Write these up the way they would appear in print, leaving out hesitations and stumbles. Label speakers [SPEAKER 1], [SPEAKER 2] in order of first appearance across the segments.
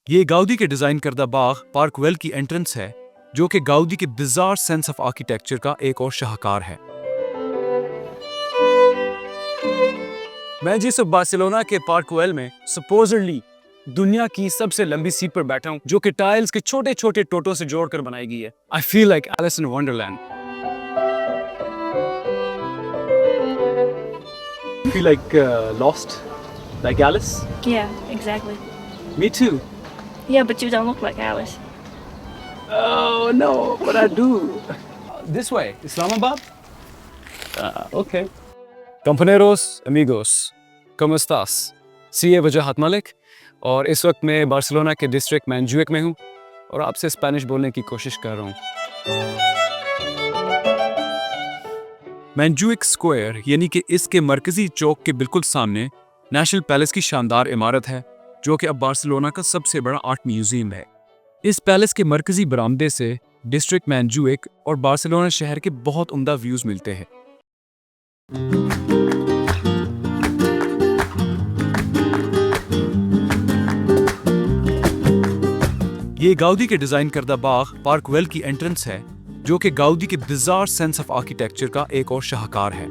[SPEAKER 1] ये गाउदी के डिजाइन करदा बाग पार्क वेल की एंट्रेंस है, जो कि गाउदी के बिजार सेंस ऑफ आर्किटेक्चर का एक और शाहकार है। मैं जिस बार्सिलोना के पार्क वेल में सपोजली दुनिया की सबसे लंबी सीट पर बैठा हूँ, जो कि टाइल्स के छोटे छोटे टोटों से जोड़कर बनाई गई है। I feel like Alice in Wonderland. Feel like lost, like Alice?
[SPEAKER 2] Yeah, exactly.
[SPEAKER 1] Me too.
[SPEAKER 2] Yeah, but you don't look like Alice.
[SPEAKER 1] Oh no, but I do. This way, Islamabad? Okay. Compañeros, amigos, ¿cómo estás? CA वजाहत मलिक, और इस वक्त मैं Barcelona के district मैंजुएक में हूँ और आपसे Spanish बोलने की कोशिश कर रहा हूँ। मैंजुएक स्क्वायर यानी कि इसके मरकजी चौक के बिल्कुल सामने नेशनल पैलेस की शानदार इमारत है, जो कि अब बार्सिलोना का सबसे बड़ा आर्ट म्यूजियम है। इस पैलेस के मरकजी बरामदे से डिस्ट्रिक्ट मैंजुएक और बार्सिलोना शहर के बहुत उम्दा व्यूज मिलते हैं। ये गाउदी के डिजाइन करदा बाग पार्क वेल की एंट्रेंस है, जो कि गाउदी के बिजार सेंस ऑफ आर्किटेक्चर का एक और शाहकार है।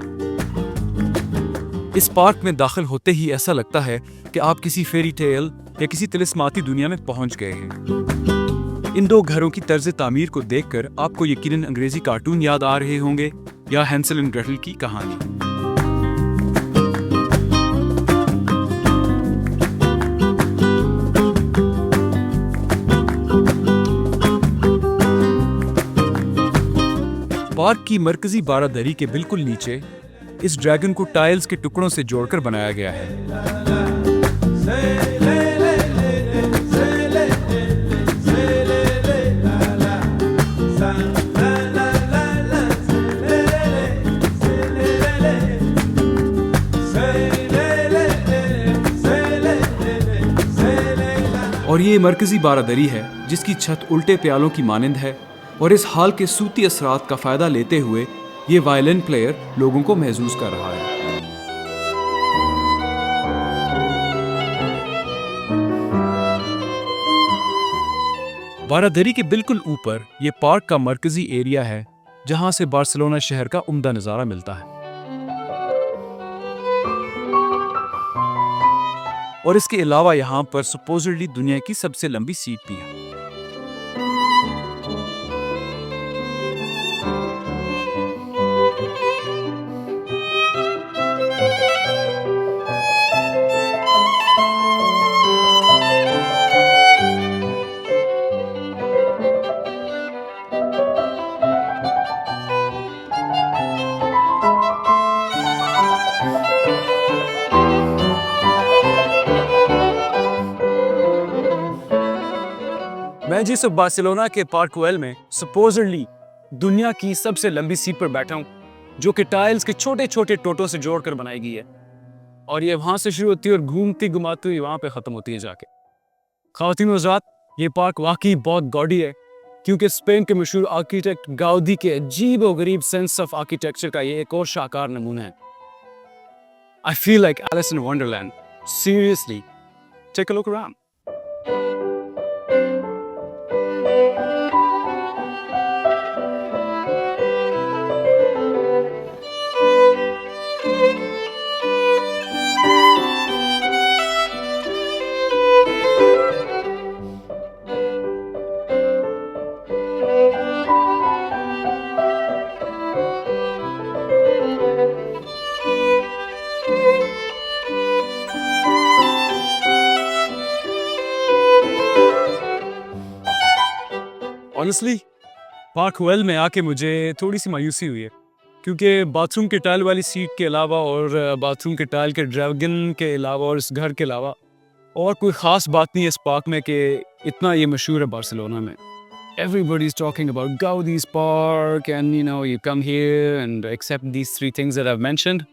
[SPEAKER 1] इस पार्क में दाखिल होते ही ऐसा लगता है कि आप किसी फेरी टेल या किसी तिलिस्माती दुनिया में पहुंच गए हैं। इन दो घरों की तर्ज तामीर को देखकर आपको यकीनन अंग्रेजी कार्टून याद आ रहे होंगे या हैंसल एंड ग्रेटल की कहानी। पार्क की मरकजी बारादरी के बिल्कुल नीचे इस ड्रैगन को टाइल्स के टुकड़ों से जोड़कर बनाया गया है। और ये मरकजी बारादरी है जिसकी छत उल्टे प्यालों की मानिंद है, और इस हाल के सूती असरात का फायदा लेते हुए ये वायलिन प्लेयर लोगों को महसूस कर रहा है। बारादरी के बिल्कुल ऊपर ये पार्क का मरकजी एरिया है, जहां से बार्सिलोना शहर का उम्दा नजारा मिलता है। और इसके अलावा यहाँ पर सपोजली दुनिया की सबसे लंबी सीट भी है। मैं जिस बार्सिलोना के पार्क वेल में सपोजली दुनिया की सबसे लंबी सीट पर बैठा हूँ, जो कि टाइल्स के छोटे छोटे टोटों से जोड़कर बनाई गई है, और ये वहां से शुरू होती है और घूमती घुमाती हुई वहां पे खत्म होती है जाके। ख़वातीन व हज़रात, ये पार्क वाकई बहुत गॉडी है, क्योंकि स्पेन के मशहूर आर्किटेक्ट गाउदी के अजीब और गरीब सेंस ऑफ आर्किटेक्चर का ये एक और शाहकार नमूना है। I feel like Alice in Wonderland. Seriously, take a look around. Honestly, Park Güell में आके मुझे थोड़ी सी मायूसी हुई है, क्योंकि बाथरूम के टाइल वाली सीट के अलावा और बाथरूम के टाइल के ड्रैगन के अलावा और इस घर के अलावा और कोई ख़ास बात नहीं है इस पार्क में कि इतना ये मशहूर है बार्सिलोना में। Everybody is talking about Gaudi's Park and you come here and accept these three things that I've mentioned.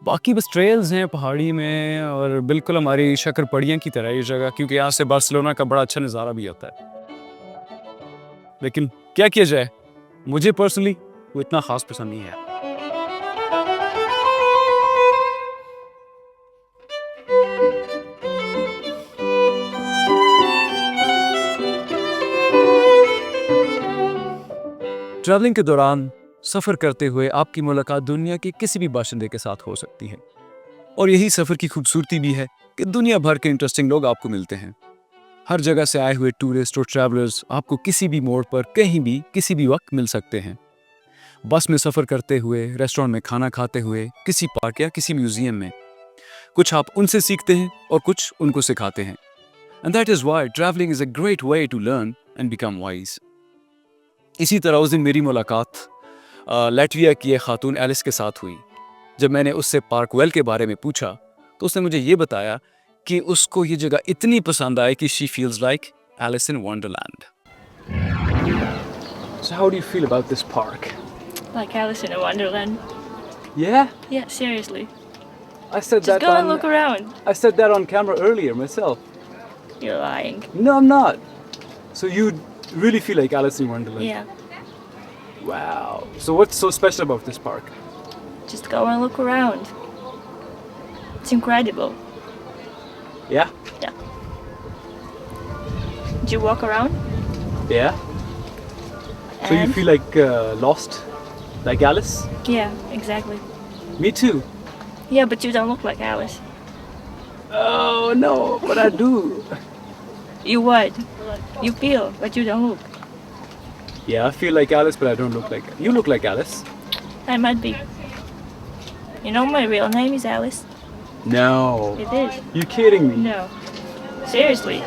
[SPEAKER 1] बाकी बस ट्रेल्स हैं पहाड़ी में और बिल्कुल हमारी शक्करपड़ियाँ की तरह ये जगह, क्योंकि यहाँ से बार्सिलोना का बड़ा अच्छा नज़ारा भी आता है। लेकिन क्या किया जाए, मुझे पर्सनली वो इतना खास पसंद नहीं है। ट्रैवलिंग के दौरान सफ़र करते हुए आपकी मुलाकात दुनिया के किसी भी बाशिंदे के साथ हो सकती है और यही सफ़र की खूबसूरती भी है कि दुनिया भर के इंटरेस्टिंग लोग आपको मिलते हैं। हर जगह से आए हुए टूरिस्ट और ट्रैवलर्स आपको किसी भी मोड़ पर कहीं भी किसी भी वक्त मिल सकते हैं। बस में सफ़र करते हुए, रेस्टोरेंट में खाना खाते हुए, किसी पार्क या किसी म्यूजियम में, कुछ आप उनसे सीखते हैं और कुछ उनको सिखाते हैं। And that is why travelling is a great way to learn and become wise. इसी तरह उस दिन मेरी मुलाकात लैटविया की एक खातून एलिस के साथ हुई। जब मैंने उससे पार्क वेल के बारे में पूछा तो उसने मुझे ये बताया कि उसको ये जगह इतनी पसंद आई कि she feels like Alice in Wonderland. So how do you feel about this park?
[SPEAKER 2] Like Alice in a Wonderland.
[SPEAKER 1] Yeah,
[SPEAKER 2] Yeah, seriously.
[SPEAKER 1] I said
[SPEAKER 2] Just go and look around.
[SPEAKER 1] I said that on camera earlier myself.
[SPEAKER 2] You're lying.
[SPEAKER 1] No, I'm not. So you really feel like Alice in Wonderland?
[SPEAKER 2] Yeah.
[SPEAKER 1] Wow. So what's so special about this park?
[SPEAKER 2] Just go and look around. It's incredible.
[SPEAKER 1] Yeah?
[SPEAKER 2] Yeah. Did you walk around?
[SPEAKER 1] Yeah. So you
[SPEAKER 2] And?
[SPEAKER 1] feel like lost? Like Alice?
[SPEAKER 2] Yeah, exactly.
[SPEAKER 1] Me too.
[SPEAKER 2] Yeah, but you don't look like Alice.
[SPEAKER 1] Oh no, but I do.
[SPEAKER 2] You would. You feel, but you don't look.
[SPEAKER 1] Yeah, I feel like Alice, but I don't look like. You look like Alice.
[SPEAKER 2] I might be. You know my real name is Alice.
[SPEAKER 1] No.
[SPEAKER 2] It is.
[SPEAKER 1] You kidding me?
[SPEAKER 2] No. Seriously.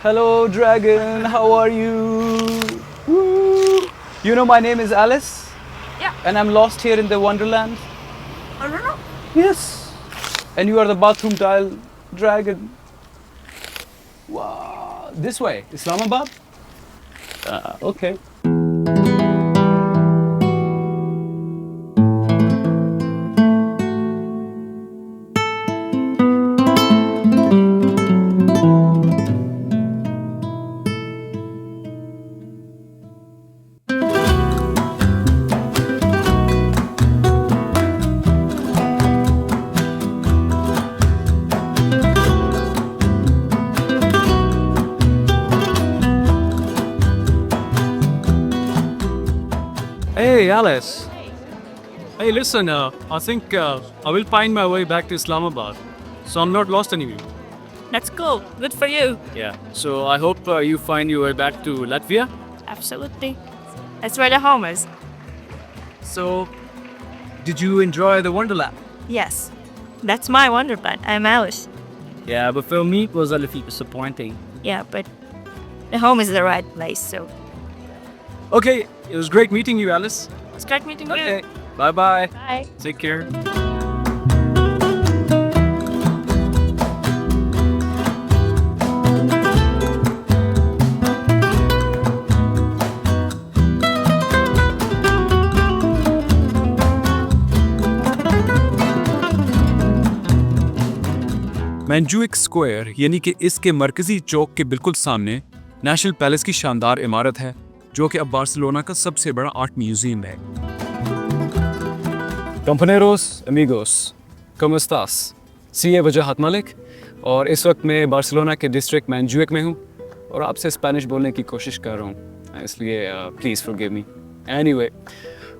[SPEAKER 1] Hello, dragon. How are you? Woo. You know my name is Alice.
[SPEAKER 2] Yeah.
[SPEAKER 1] And I'm lost here in the Wonderland.
[SPEAKER 2] I don't know.
[SPEAKER 1] Yes. And you are the bathroom tile dragon. Wow. This way, Islamabad. Okay. Hey, Alice. Hey, listen, I think I will find my way back to Islamabad. So I'm not lost anywhere.
[SPEAKER 2] That's cool. Good for you.
[SPEAKER 1] Yeah. So I hope you find your way back to Latvia.
[SPEAKER 2] Absolutely. That's where the home is.
[SPEAKER 1] So, did you enjoy the Wonderland?
[SPEAKER 2] Yes. That's my Wonderland. I'm Alice.
[SPEAKER 1] Yeah, but for me it was a little disappointing.
[SPEAKER 2] Yeah, but the home is the right place, so
[SPEAKER 1] Okay, it was great meeting you, Alice.
[SPEAKER 2] it's great meeting you.
[SPEAKER 1] Okay. Bye-bye.
[SPEAKER 2] Bye.
[SPEAKER 1] Take care. Montjuic square यानी कि इसके मरकजी चौक के बिल्कुल सामने national palace की शानदार इमारत है जो कि अब बार्सिलोना का सबसे बड़ा आर्ट म्यूजियम है। Compañeros, amigos, ¿cómo estás? Sí, Wajahat Malik. और इस वक्त मैं बार्सिलोना के डिस्ट्रिक्ट मैंजुएक में हूँ और आपसे स्पेनिश बोलने की कोशिश कर रहा हूँ, इसलिए प्लीज़ फॉरगिव मी। एनीवे,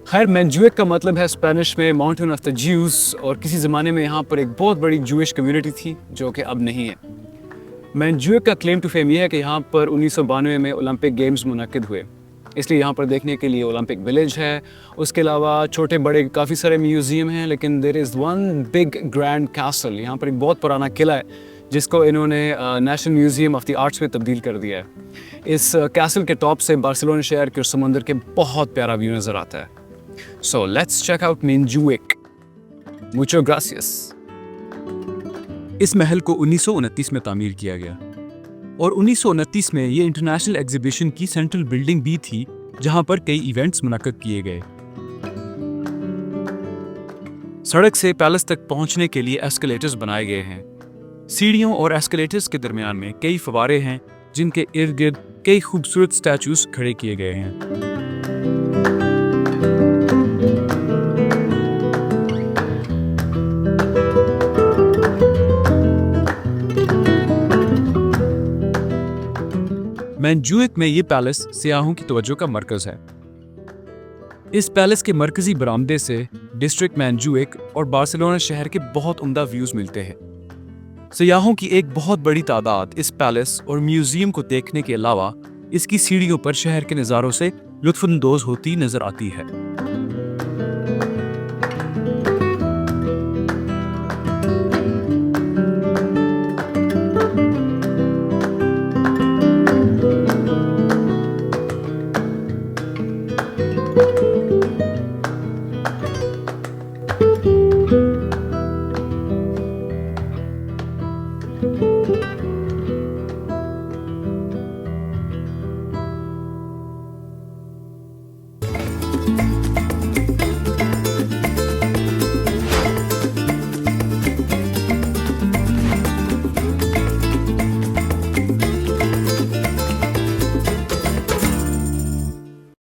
[SPEAKER 1] खैर मैंजुएक का मतलब है स्पेनिश में माउंटेन ऑफ द ज्यूज़, और किसी ज़माने में यहाँ पर एक बहुत बड़ी जूइश कम्युनिटी थी जो कि अब नहीं है। मैंजुएक का क्लेम टू फेम ये है कि यहाँ पर 1992 में ओलंपिक गेम्स मुनक्किद हुए, इसलिए यहाँ पर देखने के लिए ओलंपिक विलेज है। उसके अलावा छोटे बड़े काफ़ी सारे म्यूज़ियम हैं, लेकिन there is one big grand castle. यहाँ पर एक बहुत पुराना किला है जिसको इन्होंने national museum of the arts में तब्दील कर दिया है। इस कैसल के टॉप से बार्सिलोना शहर के समुंदर के बहुत प्यारा व्यू नज़र आता है। So let's check out Montjuic. मुचो ग्रासियस।
[SPEAKER 3] इस महल को 1929 में तामीर किया गया और 1929 में ये इंटरनेशनल एग्जीबिशन की सेंट्रल बिल्डिंग भी थी जहां पर कई इवेंट्स मुनक्किद किए गए। सड़क से पैलेस तक पहुंचने के लिए एस्केलेटर्स बनाए गए हैं। सीढ़ियों और एस्केलेटर्स के दरमियान में कई फवारे हैं जिनके इर्द गिर्द कई खूबसूरत स्टैचूज खड़े किए गए हैं। मैंजुएक में ये पैलेस सियाहों की तवज्जो का मरकज है। इस पैलेस के मरकजी बरामदे से डिस्ट्रिक्ट मैंजुएक और बार्सिलोना शहर के बहुत उम्दा व्यूज मिलते हैं। सियाहों की एक बहुत बड़ी तादाद इस पैलेस और म्यूजियम को देखने के अलावा इसकी सीढ़ियों पर शहर के नज़ारों से लुत्फानंदोज होती नजर आती है।
[SPEAKER 2] thank you